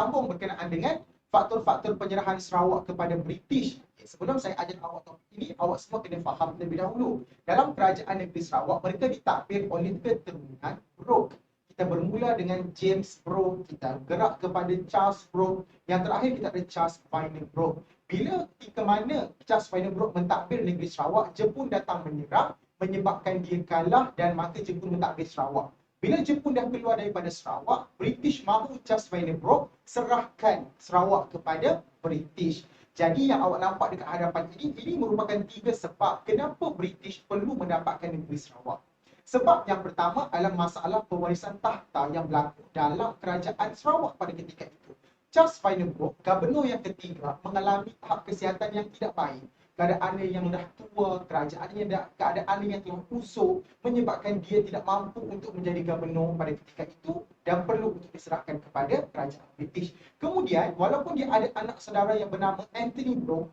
sambung berkenaan dengan faktor-faktor penyerahan Sarawak kepada British. Sebelum saya ajar awak topik ini, awak semua kena faham terlebih dahulu. Dalam kerajaan negeri Sarawak, mereka ditadbir oleh keturunan Brooke. Kita bermula dengan James Brooke, kita gerak kepada Charles Brooke, yang terakhir kita ada Charles Vyner Brooke. Bila ketika mana Charles Vyner Brooke mentadbir negeri Sarawak, Jepun datang menyerang, menyebabkan dia kalah dan maka Jepun mentadbir Sarawak. Bila Jepun dah keluar daripada Sarawak, British mahu Charles Vyner Brooke serahkan Sarawak kepada British. Jadi yang awak nampak dekat hadapan ini merupakan 3 sebab kenapa British perlu mendapatkan negeri Sarawak. Sebab yang pertama adalah masalah pewarisan takhta yang berlaku dalam kerajaan Sarawak pada ketika itu. Charles Vyner Brooke, gubernur yang ketiga, mengalami tahap kesihatan yang tidak baik. Keadaannya yang dah tua, keadaannya yang telah usuk, menyebabkan dia tidak mampu untuk menjadi gubernur pada ketika itu dan perlu untuk diserahkan kepada kerajaan British. Kemudian, walaupun dia ada anak saudara yang bernama Anthony Brooke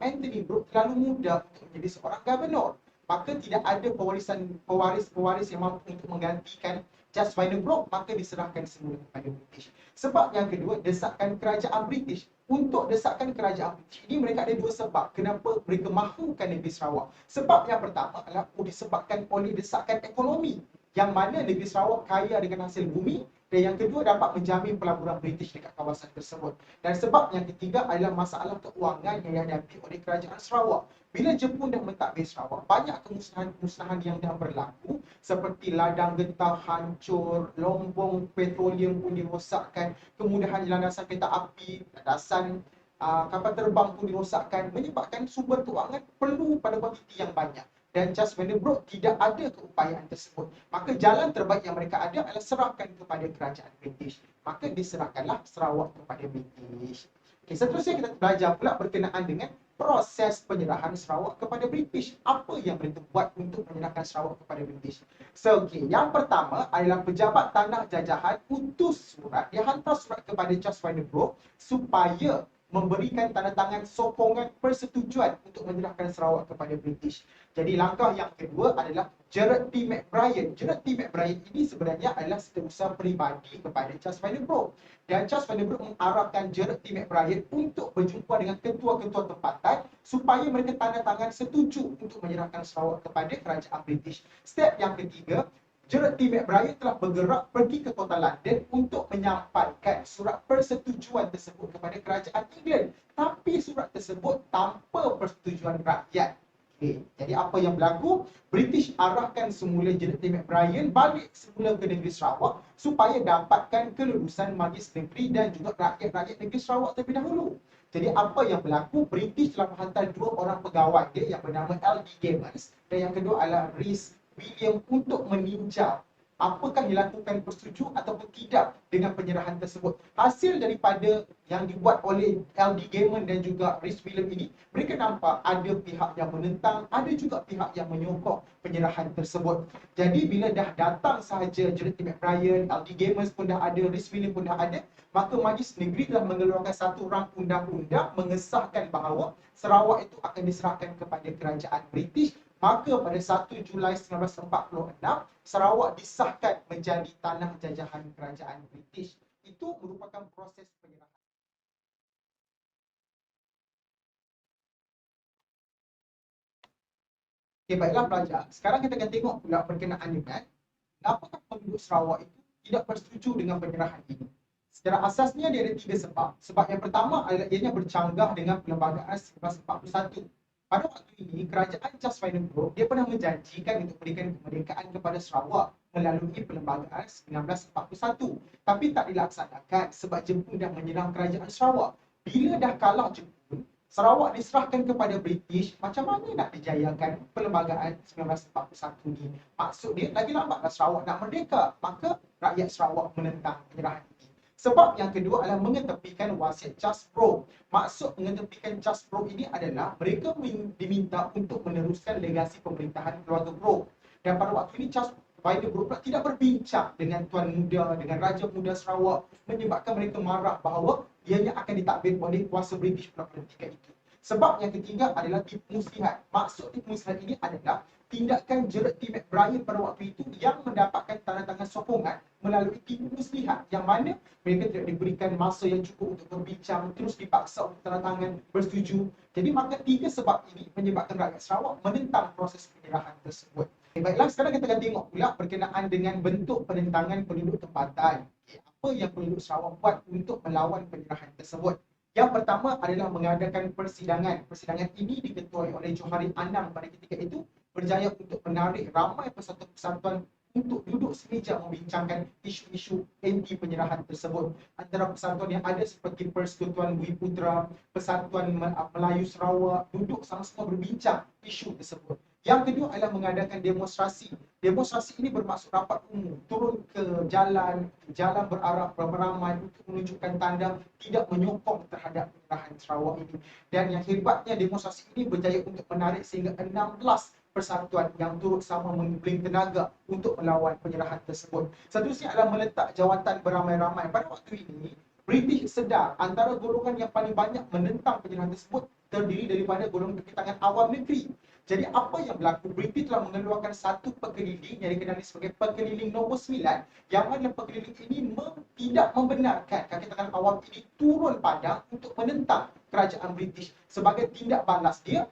terlalu muda untuk menjadi seorang gubernur. Maka tidak ada pewaris yang mampu untuk menggantikan Charles Vyner Brooke, maka diserahkan semula kepada British. Sebab yang kedua, desakan kerajaan British. Untuk desakan kerajaan British ini, mereka ada 2 sebab kenapa mereka mahukan negeri Sarawak. Sebab yang pertama adalah disebabkan oleh desakan ekonomi, yang mana negeri Sarawak kaya dengan hasil bumi, dan yang kedua dapat menjamin pelaburan British dekat kawasan tersebut. Dan sebab yang ketiga adalah masalah keuangan yang dihadapi oleh kerajaan Sarawak. Bila Jepun dah mentadbir Sarawak, banyak kemusnahan yang dah berlaku seperti ladang getah hancur, lombong petroleum pun dirosakkan, kemudahan landasan kereta api, landasan kapal terbang pun dirosakkan, menyebabkan sumber keuangan perlu pada kuantiti yang banyak. Dan Charles Vyner Brooke tidak ada keupayaan tersebut. Maka jalan terbaik yang mereka ada adalah serahkan kepada kerajaan British. Maka diserahkanlah Sarawak kepada British. Okay, seterusnya kita belajar pula berkenaan dengan proses penyerahan Sarawak kepada British. Apa yang mereka buat untuk menyerahkan Sarawak kepada British? So, yang pertama adalah pejabat tanah jajahan utus surat. Dia hantar surat kepada Charles Vyner Brooke supaya memberikan tanda tangan sokongan persetujuan untuk menyerahkan Sarawak kepada British. Jadi langkah yang kedua adalah Gerard T. McBrien. Gerard T. McBrien ini sebenarnya adalah setiausaha peribadi kepada Charles Vyner Brooke. Dan Charles Vyner Brooke mengarahkan Gerard T. McBrien untuk berjumpa dengan ketua-ketua tempatan supaya mereka tanda tangan setuju untuk menyerahkan Sarawak kepada kerajaan British. Step yang ketiga, Gerard T. McBrien telah bergerak pergi ke kota London untuk menyampaikan surat persetujuan tersebut kepada kerajaan England. Tapi surat tersebut tanpa persetujuan rakyat. Okay. Jadi apa yang berlaku? British arahkan semula Gerard T. McBrien balik semula ke negeri Sarawak supaya dapatkan kelulusan Majlis Negeri dan juga rakyat-rakyat negeri Sarawak terlebih dahulu. Jadi apa yang berlaku? British telah menghantar 2 orang pegawai dia yang bernama L.D. Gammons dan yang kedua adalah Rhys William untuk meninjau apakah dilakukan persetuju ataupun tidak dengan penyerahan tersebut. Hasil daripada yang dibuat oleh L.D. Gammon dan juga Rhys William ini, mereka nampak ada pihak yang menentang, ada juga pihak yang menyokong penyerahan tersebut. Jadi bila dah datang sahaja Gerard T. McBrien, L.D. Gammon pun dah ada, Rhys William pun dah ada, maka Majlis Negeri telah mengeluarkan satu rang undang-undang mengesahkan bahawa Sarawak itu akan diserahkan kepada kerajaan British. Maka pada 1 Julai 1946, Sarawak disahkan menjadi tanah jajahan kerajaan British. Itu merupakan proses penyerahan. Okay, baiklah pelajar. Sekarang kita akan tengok pula berkenaan dengan apakah penduduk Sarawak itu tidak bersetuju dengan penyerahan ini. Secara asasnya dia ada 3 sebab. Sebab yang pertama adalah ianya bercanggah dengan Perlembagaan 1941. Pada waktu ini, kerajaan Charles Vyner Brooke dia pernah menjanjikan untuk memberikan kemerdekaan kepada Sarawak melalui Perlembagaan 1941. Tapi tak dilaksanakan sebab Jepun dah menyerang kerajaan Sarawak. Bila dah kalah Jepun, Sarawak diserahkan kepada British, macam mana nak dijayakan Perlembagaan 1941 ni? Maksud dia, lagi lambatlah Sarawak nak merdeka. Maka rakyat Sarawak menentang penyerahan ini. Sebab yang kedua adalah mengetepikan wasiat Charles Brooke. Maksud mengetepikan Charles Brooke ini adalah mereka diminta untuk meneruskan legasi pemerintahan keluarga Brooke. Dan pada waktu ini Charles Vyner Brooke tidak berbincang dengan Tuan Muda, dengan Raja Muda Sarawak, menyebabkan mereka marah bahawa ianya akan ditadbir oleh kuasa British pada ketika itu. Sebab yang ketiga adalah tipu muslihat. Maksud tipu muslihat ini adalah tindakan Gerard T. McBrien pada waktu itu yang mendapatkan tanda tangan sokongan melalui tipu muslihat, yang mana mereka tidak diberikan masa yang cukup untuk berbincang, terus dipaksa untuk tanda tangan bersetuju. Jadi maka tiga sebab ini menyebabkan rakyat Sarawak menentang proses penyerahan tersebut. Baiklah, sekarang kita akan tengok pula berkenaan dengan bentuk penentangan penduduk tempatan. Apa yang penduduk Sarawak buat untuk melawan penyerahan tersebut? Yang pertama adalah mengadakan persidangan. Persidangan ini diketuai oleh Johari Anang pada ketika itu, berjaya untuk menarik ramai persatuan-persatuan untuk duduk semeja membincangkan isu-isu anti penyerahan tersebut. Antara persatuan yang ada seperti Persekutuan Bumi Putra, Persatuan Melayu Sarawak, duduk sama-sama berbincang isu tersebut. Yang kedua adalah mengadakan demonstrasi. Demonstrasi ini bermaksud rapat umum, turun ke jalan berarak beramai untuk menunjukkan tanda tidak menyokong terhadap penyerahan Sarawak ini. Dan yang hebatnya, demonstrasi ini berjaya untuk menarik sehingga 16 persatuan yang turut sama memberi tenaga untuk melawan penyerahan tersebut. Seterusnya adalah meletak jawatan beramai-ramai. Pada waktu ini, British sedar antara golongan yang paling banyak menentang penyerahan tersebut terdiri daripada golongan kekitangan awam negeri. Jadi apa yang berlaku? British telah mengeluarkan satu perkeliling yang dikenali sebagai perkeliling nombor 9, yang mana perkeliling ini tidak membenarkan kekitangan awam ini turun padang untuk menentang kerajaan British. Sebagai tindak balas dia,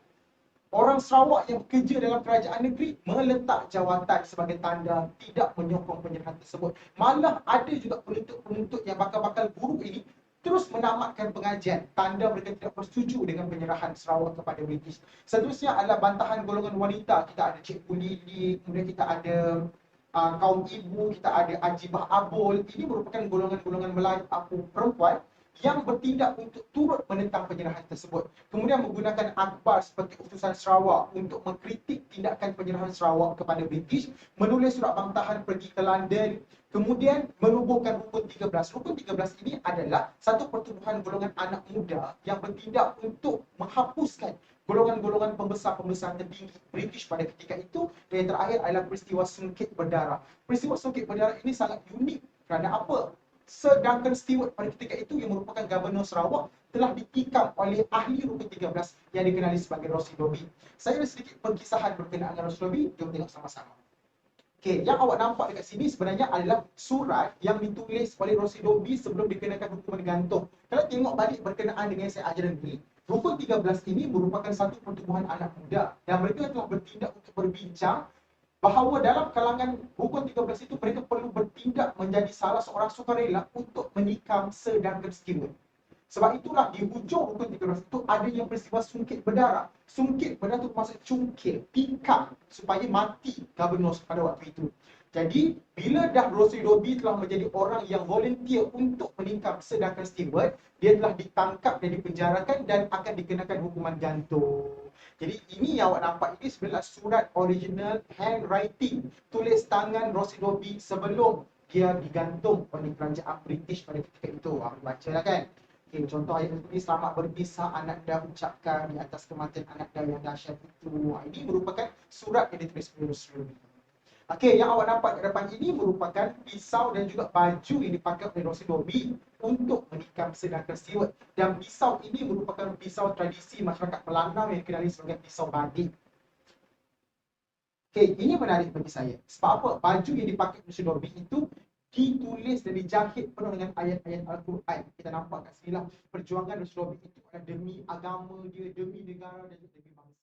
orang Sarawak yang bekerja dalam kerajaan negeri meletak jawatan sebagai tanda tidak menyokong penyerahan tersebut. Malah ada juga penuntut-penuntut yang bakal-bakal guru ini terus menamatkan pengajian, tanda mereka tidak bersetuju dengan penyerahan Sarawak kepada British. Seterusnya adalah bantahan golongan wanita. Kita ada Cikgu Lili, kemudian kita ada kaum ibu, kita ada Ajibah Abul. Ini merupakan golongan-golongan Melayu perempuan yang bertindak untuk turut menentang penyerahan tersebut. Kemudian menggunakan akhbar seperti Utusan Sarawak untuk mengkritik tindakan penyerahan Sarawak kepada British, menulis surat bantahan pergi ke London, kemudian menubuhkan Rukun 13. Rukun 13 ini adalah satu pertubuhan golongan anak muda yang bertindak untuk menghapuskan golongan-golongan pembesar-pembesar tertinggi British pada ketika itu. Dan yang terakhir adalah peristiwa Sungkit Berdarah. Peristiwa Sungkit Berdarah ini sangat unik kerana apa? Sir Duncan Stewart pada ketika itu, yang merupakan Gubernur Sarawak, telah ditikam oleh ahli Rukun 13 yang dikenali sebagai Rossi Dobi. Saya ada sedikit perkisahan berkenaan dengan Rossi Dobi, jom tengok sama-sama. Okey, yang awak nampak dekat sini sebenarnya adalah surat yang ditulis oleh Rossi Dobi sebelum dikenakan hukuman gantung. Kalau tengok balik berkenaan dengan saya ajaran ini, Rukun 13 ini merupakan satu pertubuhan anak muda dan mereka telah bertindak untuk berbincang bahawa dalam kalangan Rukun 13 itu mereka perlu bertindak menjadi salah seorang sukarela untuk menikam Sir Duncan Stewart. Sebab itulah di hujung Rukun 13 itu ada yang peristiwa Sungkit Berdarah. Sungkit Berdarah itu maksud cungkil, tikam supaya mati Gubernur pada waktu itu. Jadi bila dah Rossi Dobi telah menjadi orang yang volunteer untuk menikam Sir Duncan Stewart, dia telah ditangkap dan dipenjarakan dan akan dikenakan hukuman gantung. Jadi ini yang awak nampak ini sebenarnya surat original handwriting, tulis tangan Rossi Dobi sebelum dia digantung oleh kerajaan British pada ketika itu. Awak bacalah kan. Okay, contoh ayat ini, selamat berpisah ananda ucapkan di atas kematian ananda yang dahsyat itu. Ini merupakan surat yang ditulis oleh Rossi Dobi. Okey, yang awak nampak di depan ini merupakan pisau dan juga baju yang dipakai oleh Rossi Dobi untuk menikam Sir Duncan Stewart. Dan pisau ini merupakan pisau tradisi masyarakat Melanau yang dikenali sebagai pisau badik. Okey, ini menarik bagi saya. Sebab apa? Baju yang dipakai Rossi Dobi itu ditulis dan dijahit penuh dengan ayat-ayat Al-Quran. Kita nampak kat sini lah, perjuangan Rossi Dobi itu adalah demi agama dia, demi negara dan demi bangsa.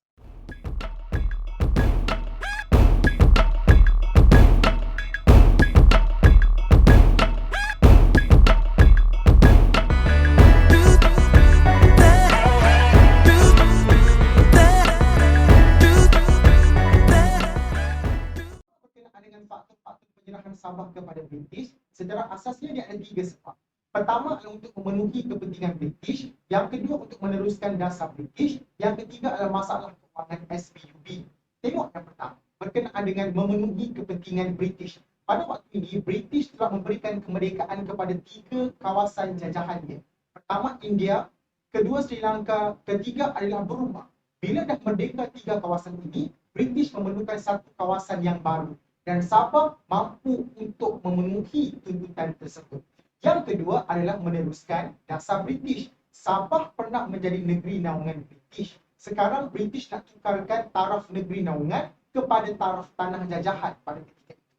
Sabah kepada British, secara asasnya dia ada tiga sebab. Pertama adalah untuk memenuhi kepentingan British, yang kedua untuk meneruskan dasar British, yang ketiga adalah masalah keuangan SPUB. Tengok yang pertama, berkenaan dengan memenuhi kepentingan British. Pada waktu ini, British telah memberikan kemerdekaan kepada tiga kawasan jajahannya. Pertama India, kedua Sri Lanka, ketiga adalah Burma. Bila dah merdeka tiga kawasan ini, British memerlukan satu kawasan yang baru. Dan Sabah mampu untuk memenuhi tuntutan tersebut. Yang kedua adalah meneruskan dasar British. Sabah pernah menjadi negeri naungan British. Sekarang British nak tukarkan taraf negeri naungan kepada taraf tanah jajahan pada ketika itu.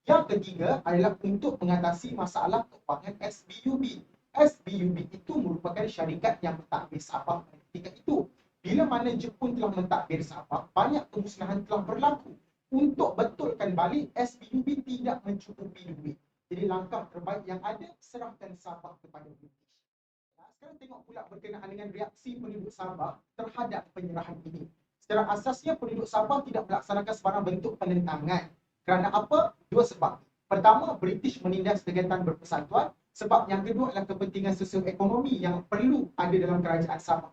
Yang ketiga adalah untuk mengatasi masalah keuangan SBUB. SBUB itu merupakan syarikat yang mentadbir Sabah pada ketika itu. Bila mana Jepun telah mentadbir Sabah, banyak kemusnahan telah berlaku. Untuk betulkan balik, SBUB tidak mencukupi duit. Jadi langkah terbaik yang ada, serahkan Sabah kepada British. Sekarang tengok pula berkenaan dengan reaksi penduduk Sabah terhadap penyerahan ini. Secara asasnya penduduk Sabah tidak melaksanakan sebarang bentuk penentangan. Kerana apa? Dua sebab. Pertama, British menindas kegiatan berpersatuan. Sebab yang kedua adalah kepentingan sosio-ekonomi yang perlu ada dalam kerajaan Sabah.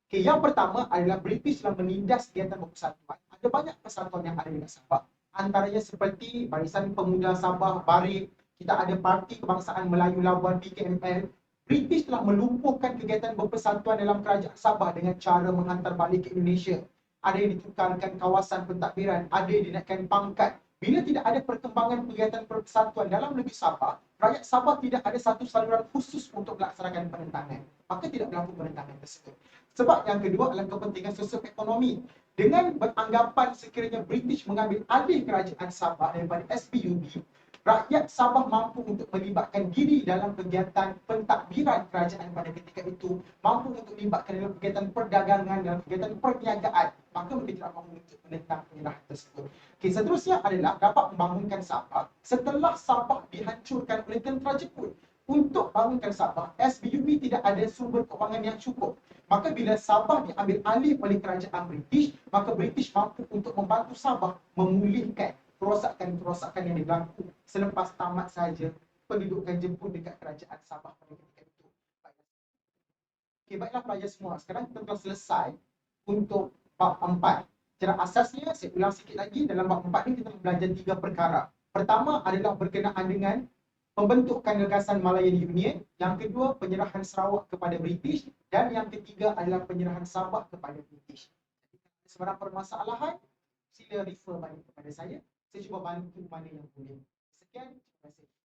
Okay, yang pertama adalah British telah menindas kegiatan berpersatuan. Ada banyak persatuan yang ada di Sabah. Antaranya seperti Barisan Pemuda Sabah, BARIK, kita ada Parti Kebangsaan Melayu Labuan PKML. British telah melumpuhkan kegiatan berpersatuan dalam kerajaan Sabah dengan cara menghantar balik ke Indonesia. Ada yang ditukarkan kawasan pentadbiran, ada yang dinaikkan pangkat. Bila tidak ada perkembangan kegiatan persatuan dalam negeri Sabah, rakyat Sabah tidak ada satu saluran khusus untuk melaksanakan penentangan. Maka tidak berlaku penentangan tersebut. Sebab yang kedua adalah kepentingan sosio-ekonomi. Dengan beranggapan sekiranya British mengambil alih kerajaan Sabah daripada SPUB, rakyat Sabah mampu untuk melibatkan diri dalam kegiatan pentadbiran kerajaan pada ketika itu, mampu untuk melibatkan dalam kegiatan perdagangan, dalam kegiatan perniagaan, maka mereka tidak mahu untuk menentang penyerahan tersebut. Okay, seterusnya adalah dapat membangunkan Sabah setelah Sabah dihancurkan oleh tentera Jepun. Untuk bangunkan Sabah, SBUB tidak ada sumber kewangan yang cukup. Maka bila Sabah diambil alih oleh kerajaan British, maka British mampu untuk membantu Sabah memulihkan kerosakan-kerosakan yang berlaku selepas tamat sahaja pendudukan Jepun dekat kerajaan Sabah pada ketika itu. Okay, baiklah pelajar semua. Sekarang kita telah selesai untuk bab 4. Secara asasnya, saya ulang sikit lagi, dalam bab 4 ni kita belajar 3 perkara. Pertama adalah berkenaan dengan pembentukan gagasan Malayan Union, yang kedua penyerahan Sarawak kepada British, dan yang ketiga adalah penyerahan Sabah kepada British. Sebarang permasalahan, sila refer balik kepada saya. Saya cuba bantu mana yang boleh. Sekian, terima kasih.